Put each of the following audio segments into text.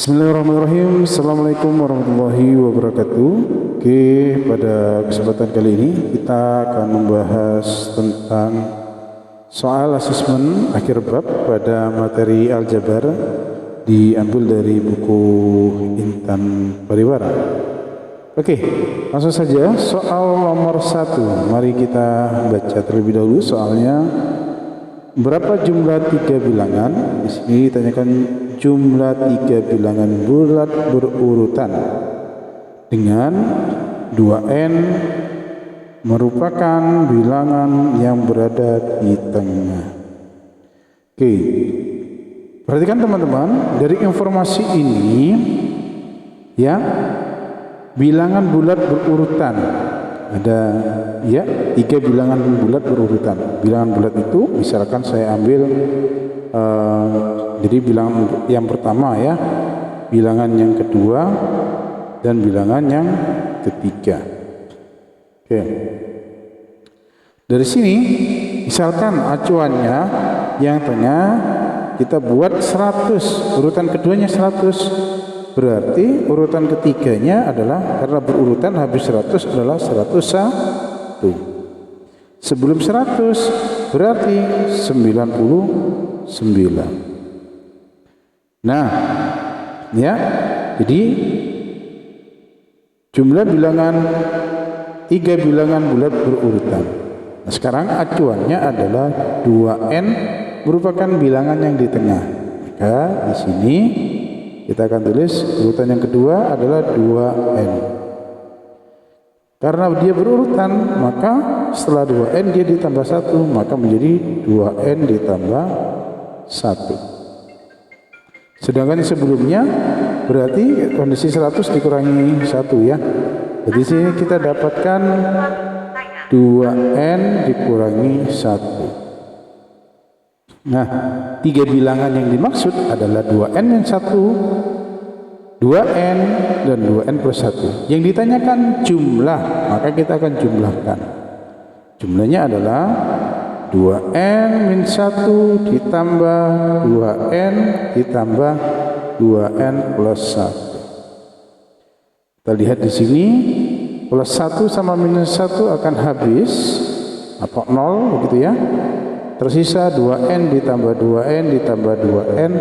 Bismillahirrahmanirrahim. Assalamualaikum warahmatullahi wabarakatuh. Oke, pada kesempatan kali ini kita akan membahas tentang soal asesmen akhir bab pada materi aljabar diambil dari buku Intan Pariwara. Oke, langsung saja soal nomor 1. Mari kita baca terlebih dahulu soalnya. Berapa jumlah 3 bilangan? Di sini ditanyakan jumlah 3 bilangan bulat berurutan dengan 2n merupakan bilangan yang berada di tengah. Oke, perhatikan teman-teman, dari informasi ini ya, bilangan bulat berurutan ada ya 3 bilangan bulat berurutan. Bilangan bulat itu misalkan saya ambil jadi bilangan yang pertama ya, bilangan yang kedua dan bilangan yang ketiga. Oke, dari sini misalkan acuannya yang tengah kita buat 100, urutan keduanya 100, berarti urutan ketiganya adalah, karena berurutan habis 100 adalah 101. Sebelum 100 berarti 99. Nah, ya, jadi jumlah bilangan 3 bilangan bulat berurutan. Nah, sekarang acuannya adalah 2n merupakan bilangan yang di tengah. Maka di sini kita akan tulis urutan yang kedua adalah 2n. Karena dia berurutan, maka setelah 2n dia ditambah 1, maka menjadi 2n ditambah 1. Sedangkan sebelumnya berarti kondisi 100 dikurangi 1 ya. Jadi sini kita dapatkan 2n dikurangi 1. Nah, 3 bilangan yang dimaksud adalah 2n yang 1, 2n dan 2n plus 1. Yang ditanyakan jumlah, maka kita akan jumlahkan. Jumlahnya adalah 2n min 1 ditambah 2n ditambah 2n plus 1. Kita lihat di sini, plus 1 sama minus 1 akan habis, apa 0 begitu ya. Tersisa 2n ditambah 2n ditambah 2n,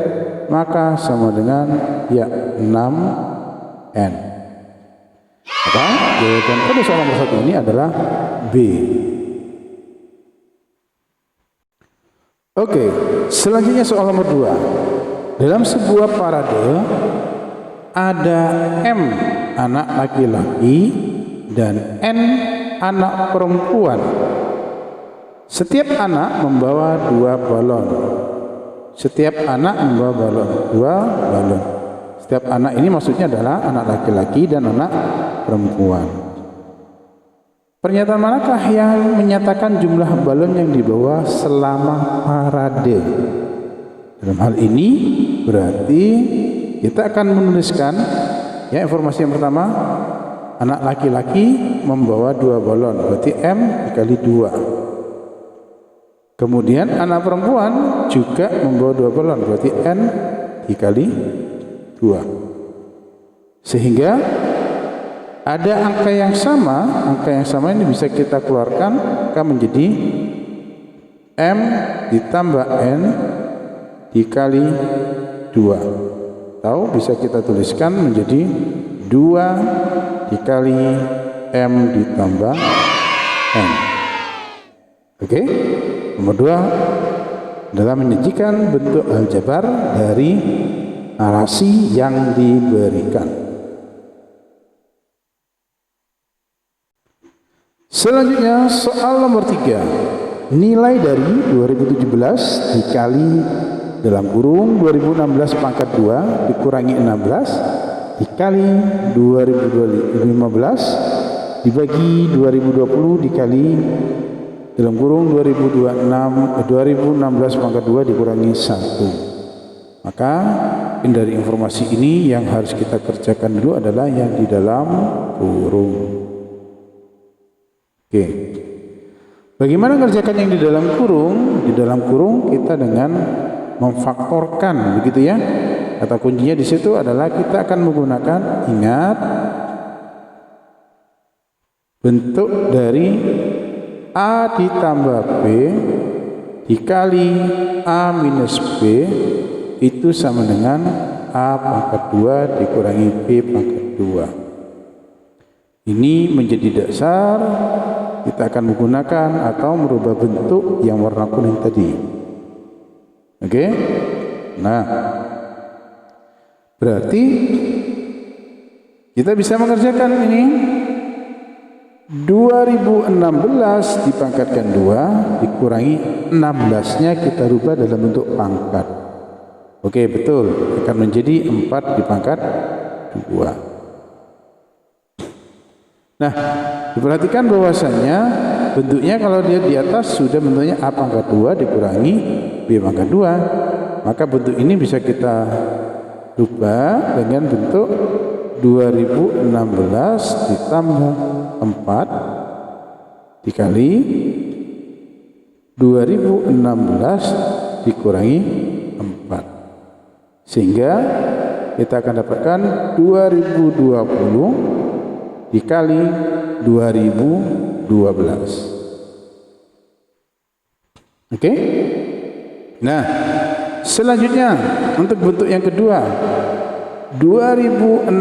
maka sama dengan ya 6n. Maka jawaban pada soal nomor 1 ini adalah B. Oke, selanjutnya soal nomor 2. Dalam sebuah parade ada M anak laki-laki dan N anak perempuan. Setiap anak membawa 2 balon. Setiap anak membawa balon, 2 balon. Setiap anak ini maksudnya adalah anak laki-laki dan anak perempuan. Pernyataan manakah yang menyatakan jumlah balon yang dibawa selama parade? Dalam hal ini berarti kita akan menuliskan ya, informasi yang pertama, anak laki-laki membawa 2 balon, berarti M dikali 2. Kemudian anak perempuan juga membawa 2 balon, berarti N dikali 2. Sehingga ada angka yang sama ini bisa kita keluarkan, maka menjadi M ditambah N dikali 2. Atau bisa kita tuliskan menjadi 2 dikali M ditambah N. Oke? Nomor 2 adalah menyajikan bentuk aljabar dari narasi yang diberikan. Selanjutnya soal nomor 3. Nilai dari 2017 dikali dalam kurung 2016 pangkat 2 dikurangi 16 dikali 2015 dibagi 2020 dikali dalam kurung 2016 pangkat 2 dikurangi 1. Maka dari informasi ini yang harus kita kerjakan dulu adalah yang di dalam kurung. Oke. Bagaimana kerjakan yang di dalam kurung? Di dalam kurung kita dengan memfaktorkan, begitu ya. Kata kuncinya di situ adalah kita akan menggunakan, ingat, bentuk dari A ditambah B dikali A minus B itu sama dengan A pangkat 2 dikurangi B pangkat 2. Ini menjadi dasar kita akan menggunakan atau merubah bentuk yang warna kuning tadi. Oke? Nah, berarti kita bisa mengerjakan ini 2016 dipangkatkan 2 dikurangi 16-nya kita rubah dalam bentuk pangkat. Oke, betul, akan menjadi 4 dipangkat 2. Nah, diperhatikan bahwasannya bentuknya kalau dia di atas sudah bentuknya A pangkat 2 dikurangi B pangkat 2, maka bentuk ini bisa kita rubah dengan bentuk 2016 ditambah 4 dikali 2016 dikurangi 4, sehingga kita akan dapatkan 2020 dikali 2012. Oke? Nah, selanjutnya untuk bentuk yang kedua, 2016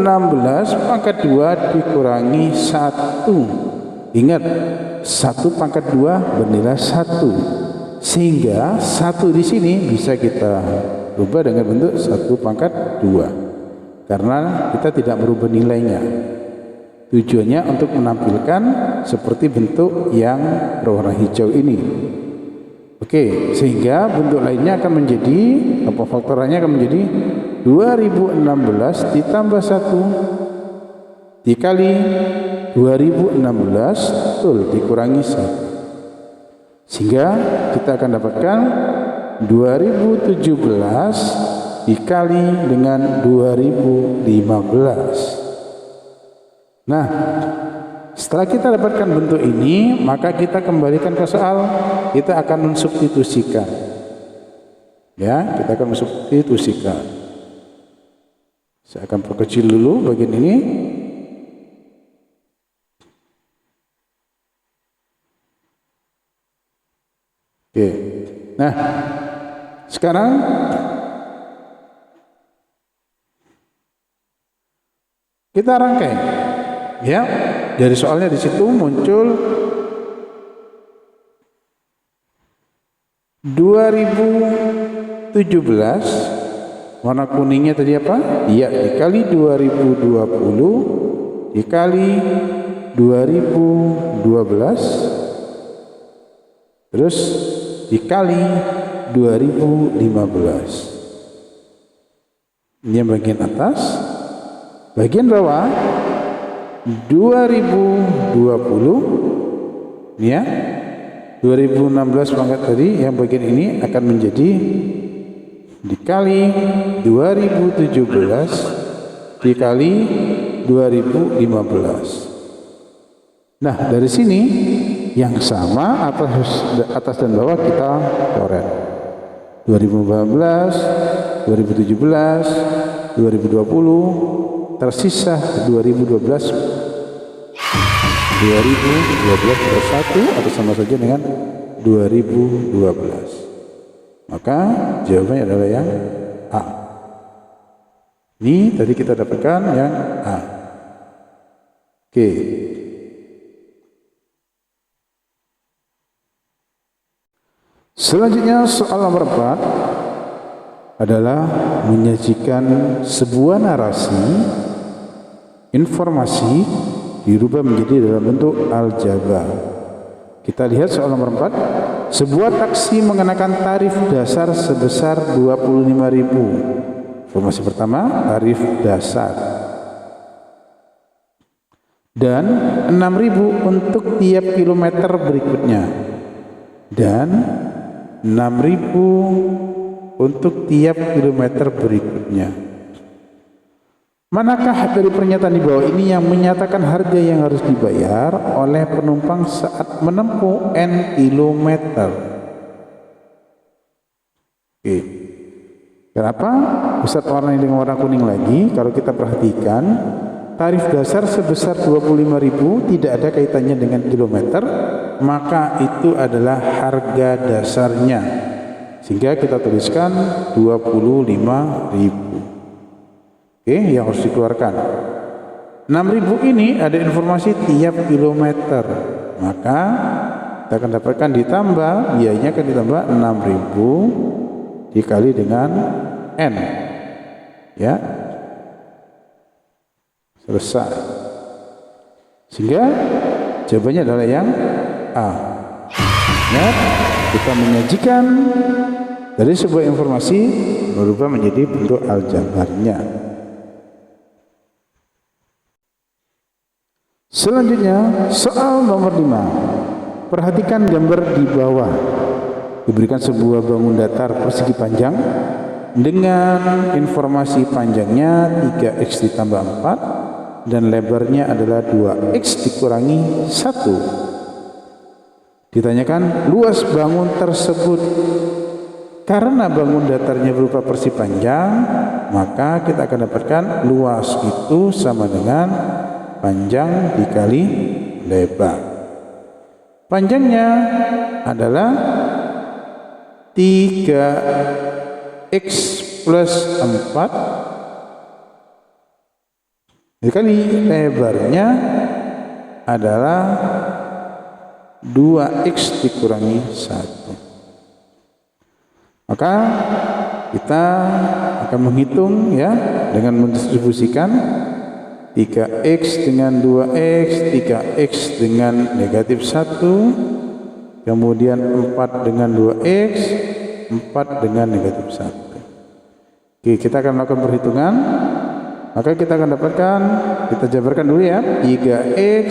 pangkat 2 dikurangi 1. Ingat, 1 pangkat 2 bernilai 1. Sehingga 1 di sini bisa kita rubah dengan bentuk 1 pangkat 2. Karena kita tidak merubah nilainya. Tujuannya untuk menampilkan seperti bentuk yang berwarna hijau ini. Oke, sehingga bentuk lainnya akan menjadi, apa faktorannya akan menjadi 2016 ditambah 1 dikali 2016 betul dikurangi 1, sehingga kita akan dapatkan 2017 dikali dengan 2015. Nah, setelah kita dapatkan bentuk ini, maka kita kembalikan ke soal, kita akan mensubstitusikan. Ya, kita akan mensubstitusikan. Saya akan perkecil dulu bagian ini. Oke. Nah, sekarang kita rangkai. Ya, dari soalnya di situ muncul 2017, warna kuningnya tadi apa? Iya, dikali 2020 dikali 2012 terus dikali 2015. Ini yang bagian atas. Bagian bawah 2020 ya, 2016 pangkat tadi yang bagian ini akan menjadi dikali 2017 dikali 2015. Nah, dari sini yang sama atas dan bawah kita coret. 2015, 2017, 2020, tersisa 2012 plus 1 atau sama saja dengan 2012. Maka jawabannya adalah yang A. Ini tadi kita dapatkan yang A. Oke. Selanjutnya soal nomor 4 adalah menyajikan sebuah narasi, informasi dirubah menjadi dalam bentuk aljabar. Kita lihat soal nomor 4. Sebuah taksi mengenakan tarif dasar sebesar 25.000. Informasi pertama, tarif dasar. Dan 6.000 untuk tiap kilometer berikutnya. Dan 6.000 untuk tiap kilometer berikutnya. Manakah dari pernyataan di bawah ini yang menyatakan harga yang harus dibayar oleh penumpang saat menempuh N kilometer? Oke. Kenapa Ustadz warnai dengan warna kuning lagi? Kalau kita perhatikan, tarif dasar sebesar 25.000 tidak ada kaitannya dengan kilometer, maka itu adalah harga dasarnya. Sehingga kita tuliskan 25.000. Oke, yang harus dikeluarkan. 6.000 ini ada informasi tiap kilometer. Maka kita akan dapatkan ditambah, biayanya akan ditambah 6.000 dikali dengan N. Ya. Selesai. Sehingga jawabannya adalah yang A. Ya, kita menyajikan dari sebuah informasi berubah menjadi bentuk aljabarnya. Selanjutnya, soal nomor 5. Perhatikan gambar di bawah. Diberikan sebuah bangun datar persegi panjang dengan informasi panjangnya 3x ditambah 4 dan lebarnya adalah 2x dikurangi 1. Ditanyakan luas bangun tersebut. Karena bangun datarnya berupa persegi panjang, maka kita akan dapatkan luas itu sama dengan panjang dikali lebar. Panjangnya adalah 3x plus 4 dikali lebarnya adalah 2x dikurangi 1. Maka kita akan menghitung ya dengan mendistribusikan 3x dengan 2x, 3x dengan negatif 1, kemudian 4 dengan 2x, 4 dengan negatif 1. Oke, kita akan melakukan perhitungan. Maka kita akan dapatkan, kita jabarkan dulu ya, 3x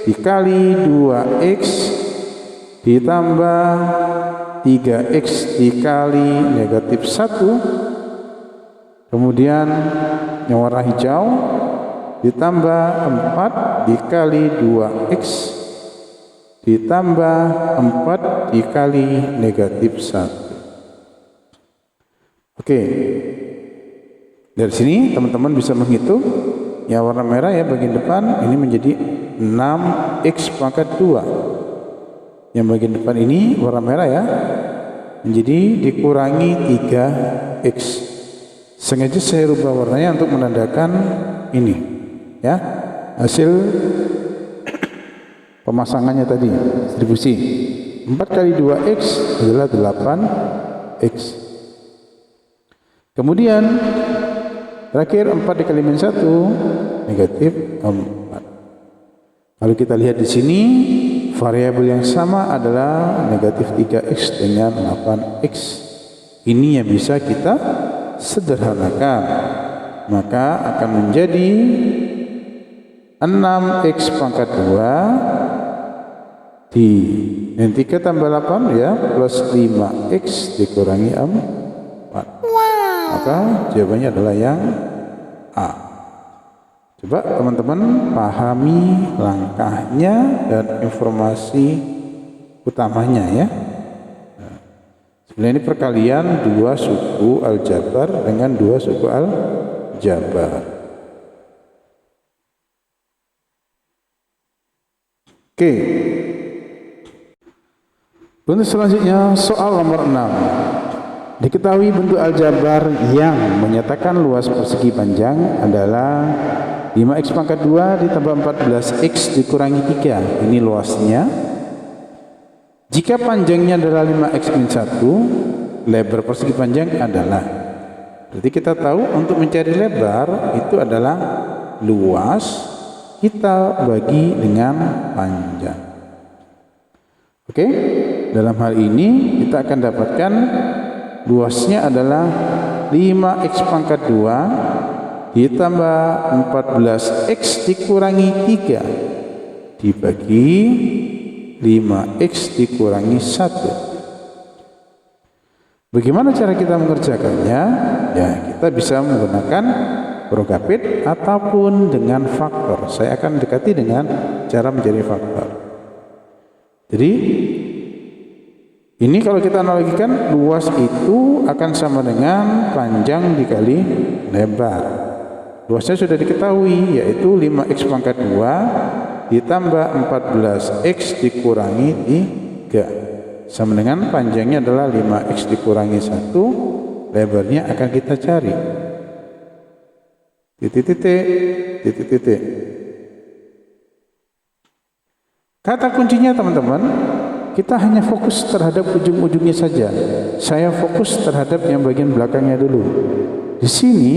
dikali 2x ditambah 3x dikali negatif 1, kemudian yang warna hijau ditambah 4 dikali 2x ditambah 4 dikali negatif 1. Oke, dari sini teman-teman bisa menghitung yang warna merah ya bagian depan ini menjadi 6x pangkat 2. Yang bagian depan ini warna merah ya menjadi dikurangi 3x. Sengaja saya rubah warnanya untuk menandakan ini ya hasil pemasangannya tadi, distribusi 4 kali 2x adalah 8x. Kemudian terakhir 4 dikali min 1 negatif 4. Kalau kita lihat di sini variabel yang sama adalah negatif 3x dengan 8x. Ini yang bisa kita sederhanakan, maka akan menjadi 6x pangkat 2 di 3 tambah 8 ya plus 5x dikurangi 4. Maka jawabannya adalah yang A. Coba teman-teman pahami langkahnya dan informasi utamanya ya. Sebenarnya ini perkalian dua suku aljabar dengan dua suku aljabar. Oke. Bentuk selanjutnya soal nomor 6. Diketahui bentuk aljabar yang menyatakan luas persegi panjang adalah 5x pangkat 2 ditambah 14x dikurangi 3. Ini luasnya. Jika panjangnya adalah 5x min 1, lebar persegi panjang adalah. Berarti kita tahu untuk mencari lebar itu adalah luas kita bagi dengan panjang. Oke, dalam hal ini kita akan dapatkan luasnya adalah 5x pangkat 2 ditambah 14x dikurangi 3 dibagi 5x dikurangi 1. Bagaimana cara kita mengerjakannya? Ya, kita bisa menggunakan prokapit ataupun dengan faktor. Saya akan dekati dengan cara mencari faktor. Jadi Ini kalau kita analogikan, luas itu akan sama dengan panjang dikali lebar. Luasnya sudah diketahui, yaitu 5x pangkat 2 ditambah 14x dikurangi 3. Sama dengan panjangnya adalah 5x dikurangi 1, lebarnya akan kita cari. Titik. Kata kuncinya teman-teman, kita hanya fokus terhadap ujung-ujungnya saja. Saya fokus terhadap yang bagian belakangnya dulu. Di sini,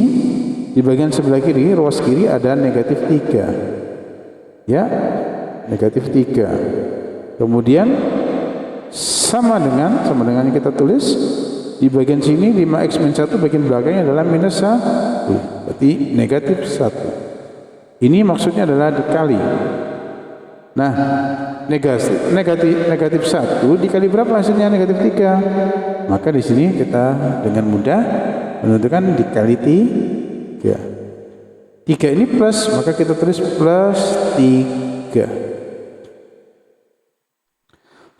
di bagian sebelah kiri, ruas kiri ada negatif 3. Ya, negatif 3. Kemudian sama dengan yang kita tulis di bagian sini 5x min 1, bagian belakangnya adalah minus 1. Berarti negatif 1. Ini maksudnya adalah dikali. Nah, negatif 1 dikali berapa hasilnya? Negatif 3. Maka di sini kita dengan mudah menentukan dikali 3. 3 ini plus, maka kita tulis plus 3.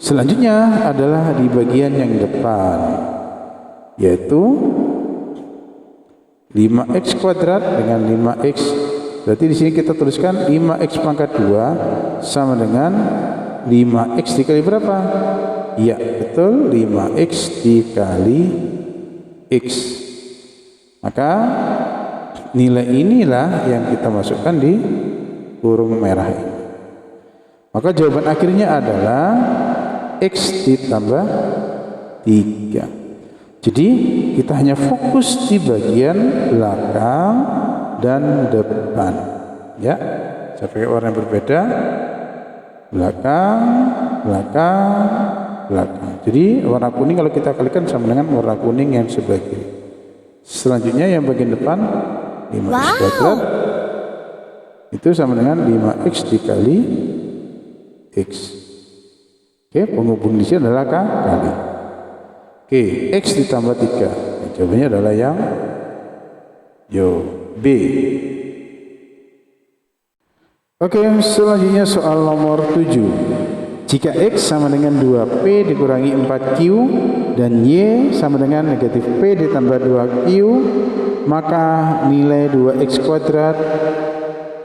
Selanjutnya adalah di bagian yang depan, yaitu 5x kuadrat dengan 5x. Berarti di sini kita tuliskan 5x pangkat 2 sama dengan 5x dikali berapa? Iya, betul, 5x dikali x. Maka nilai inilah yang kita masukkan di kurung merah ini. Maka jawaban akhirnya adalah x ditambah 3. Jadi kita hanya fokus di bagian belakang dan depan. Ya, saya pakai warna yang berbeda. Belakang. Jadi warna kuning kalau kita kalikan sama dengan warna kuning yang sebelah kiri. Selanjutnya yang bagian depan 5x kuadrat itu sama dengan 5x dikali x. Oke, penghubung di sini adalah kali. Oke, x ditambah 3. Jawabannya adalah yang B. Oke, selanjutnya soal nomor 7. Jika x sama dengan 2p dikurangi 4q dan y sama dengan negatif p ditambah 2q, maka nilai 2x kuadrat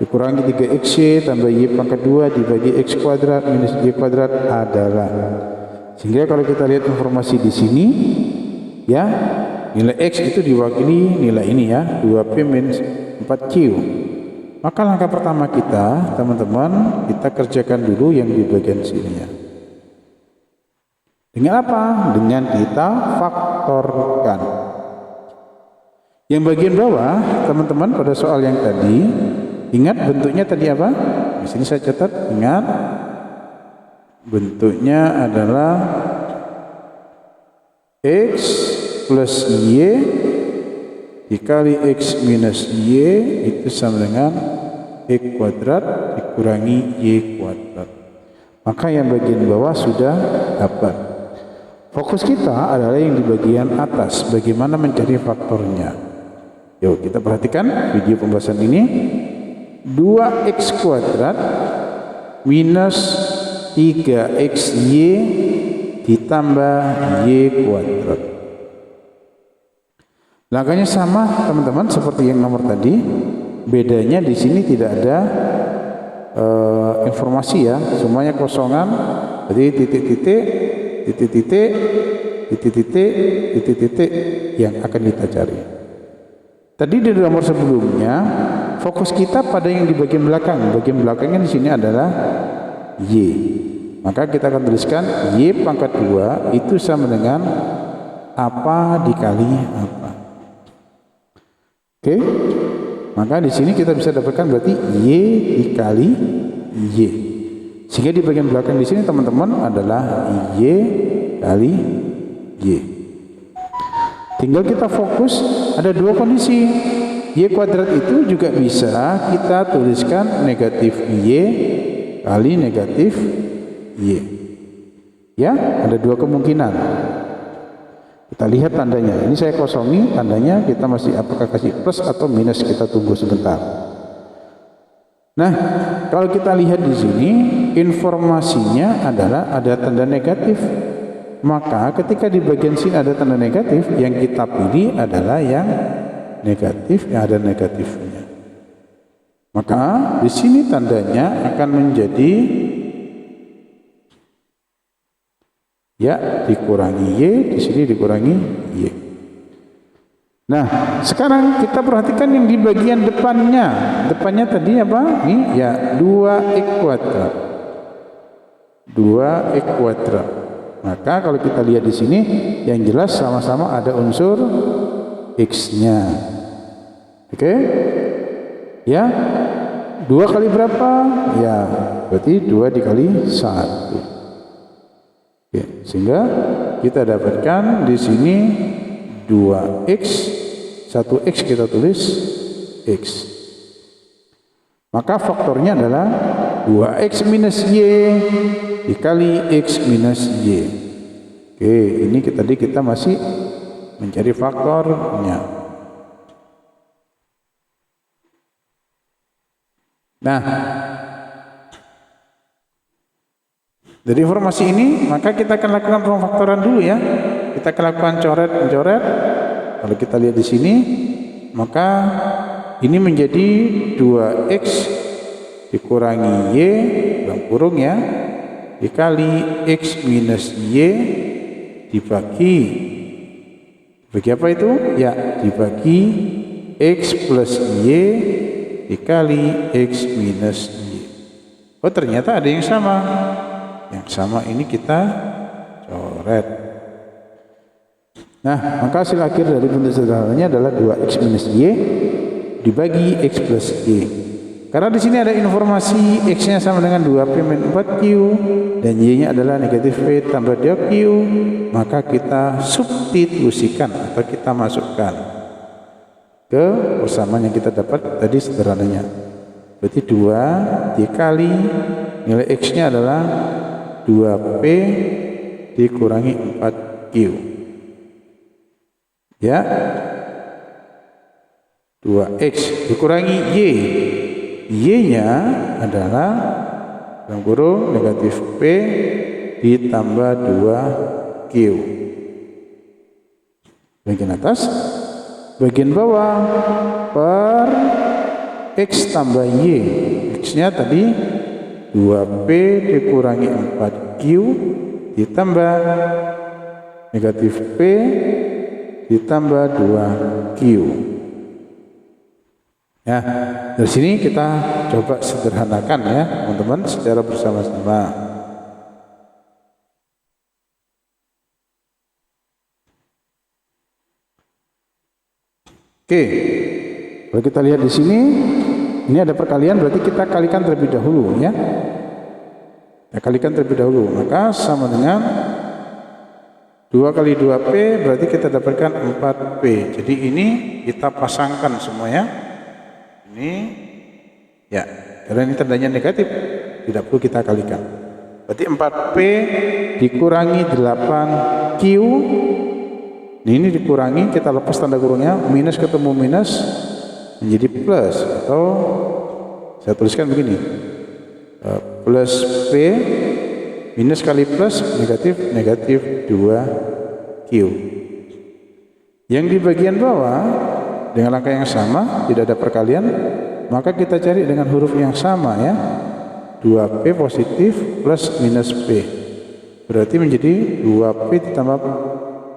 dikurangi 3xy tambah y pangkat 2 dibagi x kuadrat minus y kuadrat adalah. Sehingga kalau kita lihat informasi di sini, ya, nilai x itu diwakili nilai ini ya, 2p minus 4q. Maka langkah pertama kita, teman-teman, kita kerjakan dulu yang di bagian sini ya. Dengan apa? Dengan kita faktorkan. Yang bagian bawah, teman-teman, pada soal yang tadi, ingat bentuknya tadi apa? Di sini saya catat, ingat bentuknya adalah x plus y dikali x minus y itu sama dengan x kuadrat dikurangi y kuadrat. Maka yang bagian bawah sudah dapat. Fokus kita adalah yang di bagian atas, bagaimana mencari faktornya. Yuk kita perhatikan video pembahasan ini. 2x kuadrat minus 3xy ditambah y kuadrat. Langkahnya sama teman-teman seperti yang nomor tadi. Bedanya di sini tidak ada informasi ya, semuanya kosongan. Jadi titik-titik yang akan kita cari. Tadi di nomor sebelumnya fokus kita pada yang di bagian belakang. Bagian belakangnya di sini adalah y. Maka kita akan tuliskan y pangkat 2 itu sama dengan apa dikali apa. Oke, maka di sini kita bisa dapatkan berarti y dikali y. Sehingga di bagian belakang di sini teman-teman adalah y kali y. Tinggal kita fokus ada dua kondisi. Y kuadrat itu juga bisa kita tuliskan negatif y kali negatif y. Ya, ada dua kemungkinan. Kita lihat tandanya. Ini saya kosongi tandanya, kita masih apakah kasih plus atau minus, kita tunggu sebentar. Nah, kalau kita lihat di sini informasinya adalah ada tanda negatif. Maka ketika di bagian sini ada tanda negatif, yang kita pilih adalah yang negatif, yang ada negatifnya. Maka di sini tandanya akan menjadi ya dikurangi y, di sini dikurangi y. Nah, sekarang kita perhatikan yang di bagian depannya. Depannya tadi apa? Ini ya 2x kuadrat. 2x kuadrat. Maka kalau kita lihat di sini, yang jelas sama-sama ada unsur x-nya. Oke? Ya. 2 kali berapa? Ya, berarti 2 dikali 1. Oke, sehingga kita dapatkan di sini 2x, 1x kita tulis x. Maka faktornya adalah 2x minus y dikali x minus y. Oke, ini tadi kita masih mencari faktornya. Nah, dari informasi ini maka kita akan lakukan pemfaktoran dulu ya. Kita akan lakukan coret-mencoret. Kalau kita lihat di sini, maka ini menjadi 2x dikurangi y dalam kurung ya, dikali x minus y dibagi apa itu? Ya, dibagi x plus y dikali x minus y. Oh, ternyata ada yang sama. Yang sama ini kita coret. Nah, maka hasil akhir dari bentuk sederhananya adalah 2x minus y dibagi x plus y. Karena di sini ada informasi x-nya sama dengan 2p min 4q dan y-nya adalah negatif p tambah 2q, maka kita substitusikan atau kita masukkan ke persamaan yang kita dapat tadi sederhananya. Berarti 2 dikali nilai x-nya adalah 2p dikurangi 4q. Ya, 2x dikurangi y. Y-nya adalah dalam kurung negatif p ditambah 2q. Bagian atas, bagian bawah per x tambah y. X-nya tadi 2p dikurangi 4q ditambah negatif p ditambah 2q. Ya, dari sini kita coba sederhanakan ya teman-teman secara bersama-sama. Oke, kalau kita lihat di sini, ini ada perkalian, berarti kita kalikan terlebih dahulu ya. Ya, kalikan terlebih dahulu, maka sama dengan 2 kali 2p berarti kita dapatkan 4p. Jadi ini kita pasangkan semuanya. Ini ya, karena ini tandanya negatif, tidak perlu kita kalikan. Berarti 4p dikurangi 8q. Ini dikurangi, kita lepas tanda kurungnya, minus ketemu minus menjadi plus, atau saya tuliskan begini, plus p minus kali plus negatif 2q. Yang di bagian bawah dengan angka yang sama, tidak ada perkalian, maka kita cari dengan huruf yang sama ya, 2p positif plus minus p, berarti menjadi 2p ditambah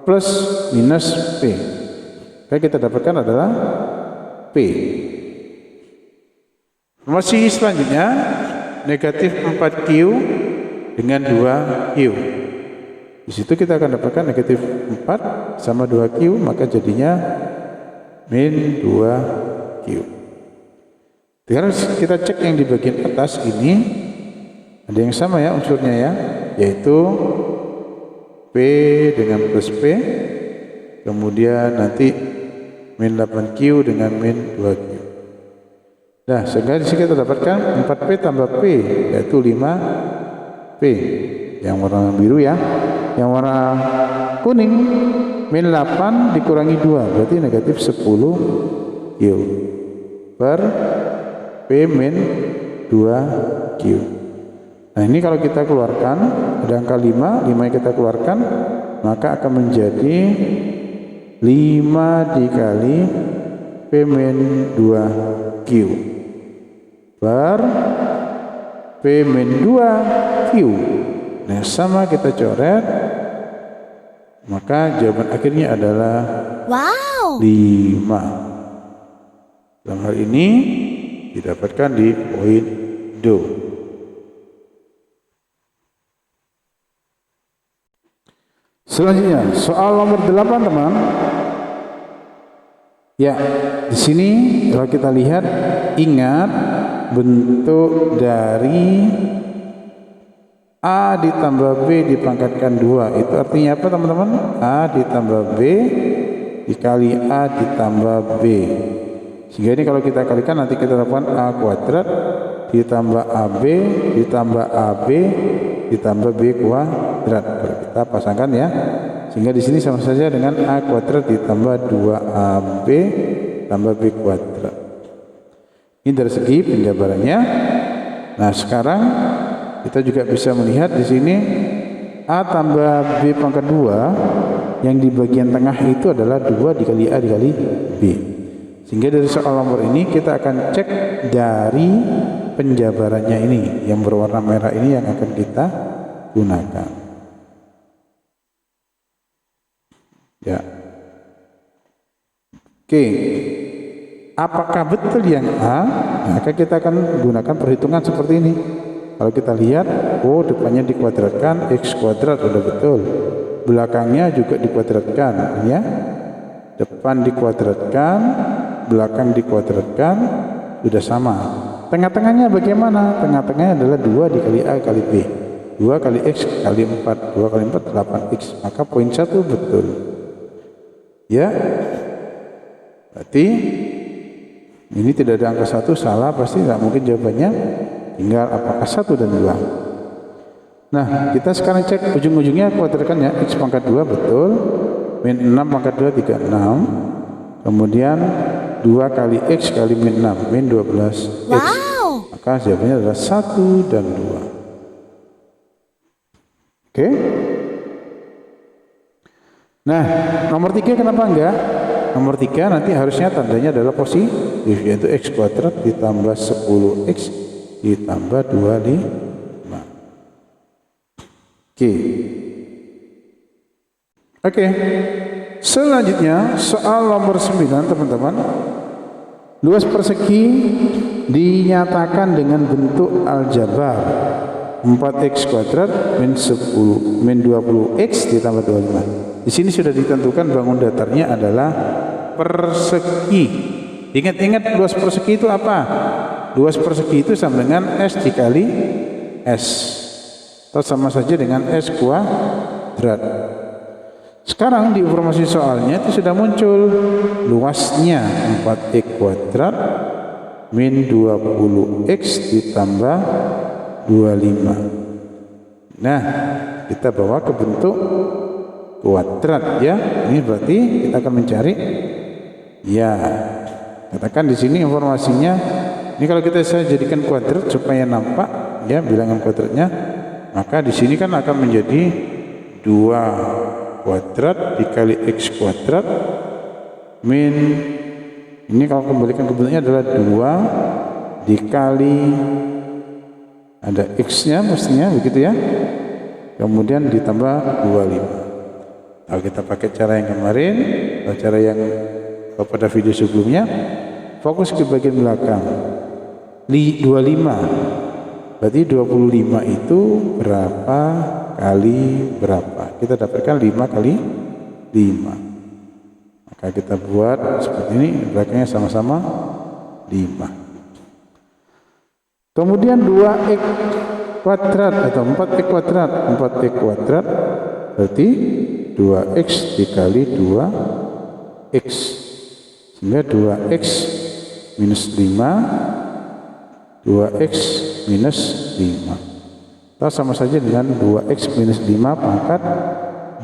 plus minus p. Maka kita dapatkan adalah p. Masih selanjutnya negatif 4q dengan 2q. Di situ kita akan dapatkan negatif 4 sama 2q, maka jadinya min 2q. Sekarang kita cek yang di bagian atas ini ada yang sama ya unsurnya ya, yaitu p dengan plus p, kemudian nanti min 8q dengan min 2q. Nah, sehingga di sini kita dapatkan 4p tambah p, yaitu 5p. Yang warna biru ya. Yang warna kuning, min 8 dikurangi 2, berarti negatif 10q per p min 2q. Nah ini kalau kita keluarkan, ada angka 5 yang kita keluarkan, maka akan menjadi 5 dikali P min 2Q per P min 2Q. Nah sama kita coret, maka jawaban akhirnya adalah 5. Dalam hal ini didapatkan di poin do. Selanjutnya soal nomor 8 teman. Ya, di sini kalau kita lihat, ingat bentuk dari A ditambah B dipangkatkan 2. Itu artinya apa teman-teman? A ditambah B dikali A ditambah B. Sehingga ini kalau kita kalikan nanti kita dapatkan A kuadrat ditambah AB ditambah AB ditambah B kuadrat. Kita pasangkan ya. Sehingga di sini sama saja dengan A kuadrat ditambah 2AB tambah B kuadrat. Ini dari segi penjabarannya. Nah, sekarang kita juga bisa melihat di sini A tambah B pangkat 2 yang di bagian tengah itu adalah 2 dikali A dikali B. Sehingga dari soal nomor ini kita akan cek dari penjabarannya ini yang berwarna merah ini yang akan kita gunakan. Ya. Oke. Apakah betul yang A? Maka kita akan gunakan perhitungan seperti ini. Kalau kita lihat, oh depannya dikuadratkan, X kuadrat sudah betul. Belakangnya juga dikuadratkan, ya. Depan dikuadratkan, belakang dikuadratkan, sudah sama. Tengah-tengahnya bagaimana? Tengah-tengahnya adalah 2 dikali A kali B. 2 kali X kali 4. 2 kali 4, 8X. Maka poin 1 betul. Ya. Berarti ini tidak ada angka 1 salah, pasti tidak mungkin jawabannya. Tinggal apakah 1 dan 2. Nah, kita sekarang cek ujung-ujungnya kuadratkan ya. X pangkat 2 betul. Min 6 pangkat 2 36. Kemudian 2 kali X kali min 6 min 12X. Maka jawabannya adalah 1 dan 2. Oke. Nah, nomor 3 kenapa enggak? Nomor 3 nanti harusnya tandanya adalah positif, yaitu X kuadrat ditambah 10X ditambah 25. Oke. Selanjutnya soal nomor 9 teman-teman. Luas persegi dinyatakan dengan bentuk aljabar 4X kuadrat min 10 min 20X ditambah 25. Di sini sudah ditentukan bangun datarnya adalah persegi. Ingat-ingat luas persegi itu apa? Luas persegi itu sama dengan S dikali S. Atau sama saja dengan S kuadrat. Sekarang di informasi soalnya itu sudah muncul luasnya 4X kuadrat min 20X ditambah 25. Nah, kita bawa ke bentuk kuadrat ya. Ini berarti kita akan mencari ya. Katakan di sini informasinya ini kalau kita saya jadikan kuadrat supaya nampak ya bilangan kuadratnya, maka di sini kan akan menjadi 2 kuadrat dikali X kuadrat min ini kalau kembalikan ke bentuknya adalah 2 dikali ada X-nya mestinya begitu ya. Kemudian ditambah 25. Kalau kita pakai cara yang kemarin, atau cara yang pada video sebelumnya, fokus ke bagian belakang. 25. Berarti 25 itu berapa kali berapa? Kita dapatkan 5 kali 5. Maka kita buat seperti ini, belakangnya sama-sama 5. Kemudian 2X kuadrat atau 4X kuadrat. 4X kuadrat berarti 2X dikali 2X. Sehingga 2X minus 5 2X minus 5 atau sama saja dengan 2X minus 5 pangkat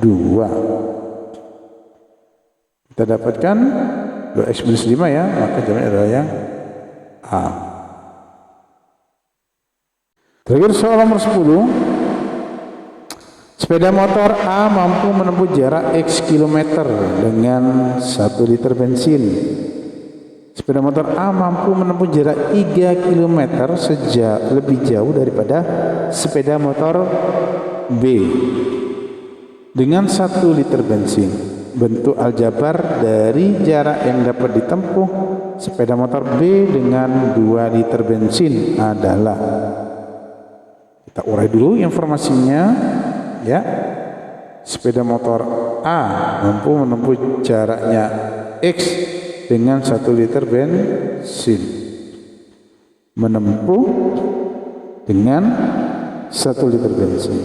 2. Kita dapatkan 2X minus 5 ya, maka jawabannya adalah yang A. Terakhir soal nomor 10. Sepeda motor A mampu menempuh jarak X kilometer dengan 1 liter bensin. Sepeda motor A mampu menempuh jarak 3 km lebih jauh daripada sepeda motor B dengan 1 liter bensin. Bentuk aljabar dari jarak yang dapat ditempuh sepeda motor B dengan 2 liter bensin adalah, kita urai dulu informasinya ya. Sepeda motor A mampu menempuh jaraknya X dengan 1 liter bensin. Menempuh dengan 1 liter bensin.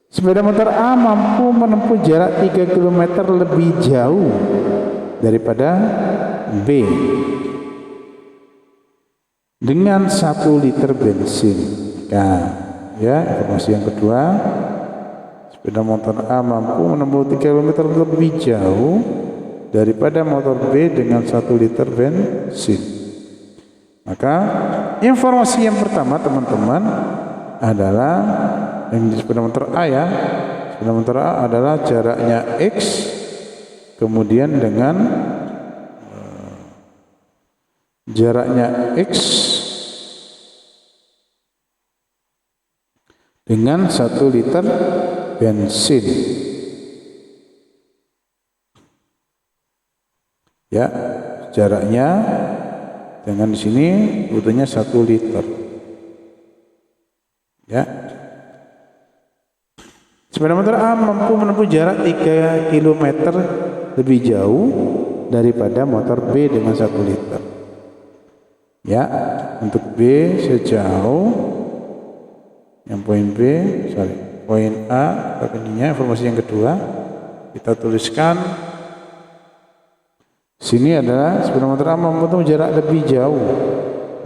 Sepeda motor A mampu menempuh jarak 3 km lebih jauh daripada B dengan 1 liter bensin. Nah, ya, informasi yang kedua, sepeda motor A mampu menempuh 3 km lebih jauh daripada motor B dengan 1 liter bensin. Maka informasi yang pertama teman-teman adalah yang di sepeda motor A ya. Sepeda motor A adalah jaraknya X, kemudian dengan jaraknya X dengan 1 liter bensin. Ya, jaraknya dengan di sini butuhnya 1 liter. Ya. Sepeda motor A mampu menempuh jarak 3 km lebih jauh daripada motor B dengan 1 liter. Ya, untuk B sejauh yang poin B, poin A, ininya informasi yang kedua kita tuliskan. Sini adalah sepeda motor A mampu menempuh jarak lebih jauh.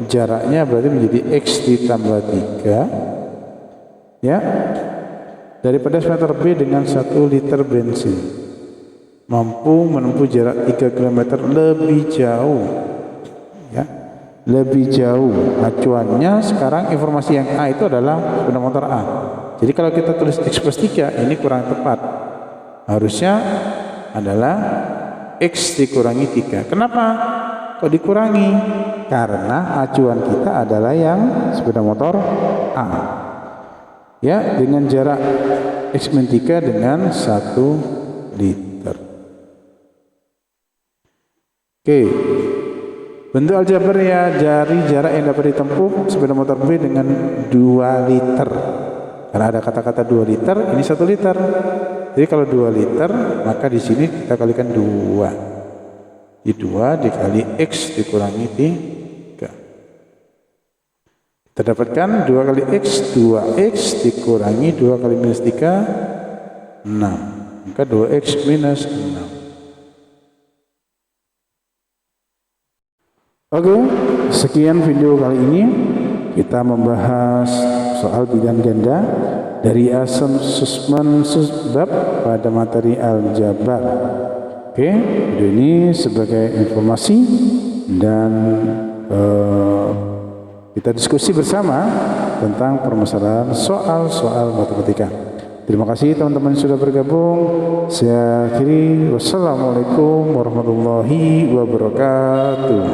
Jaraknya berarti menjadi X ditambah 3 ya, daripada sepeda motor B dengan 1 liter bensin. Mampu menempuh jarak 3 km lebih jauh. Ya, lebih jauh. Acuannya sekarang informasi yang A itu adalah sepeda motor A. Jadi kalau kita tulis X plus 3 ini kurang tepat. Harusnya adalah X dikurangi 3. Kenapa kok dikurangi? Karena acuan kita adalah yang sepeda motor A. Ya, dengan jarak X min 3 dengan 1 liter. Oke. Bentuk aljabar ya dari jarak yang dapat ditempuh sepeda motor B dengan 2 liter. Karena ada kata-kata 2 liter, ini 1 liter. Jadi kalau 2 liter, maka di sini kita kalikan 2. Di 2 dikali X dikurangi 3. Kita dapatkan 2 kali X, 2X dikurangi 2 kali minus 3, 6. Maka 2X minus 6. Oke, sekian video kali ini. Kita membahas soal bilangan ganda dari asesmen sebab pada materi aljabar. Oke, video ini sebagai informasi dan kita diskusi bersama tentang permasalahan soal-soal matematika. Terima kasih teman-teman yang sudah bergabung. Saya akhiri, wassalamualaikum warahmatullahi wabarakatuh.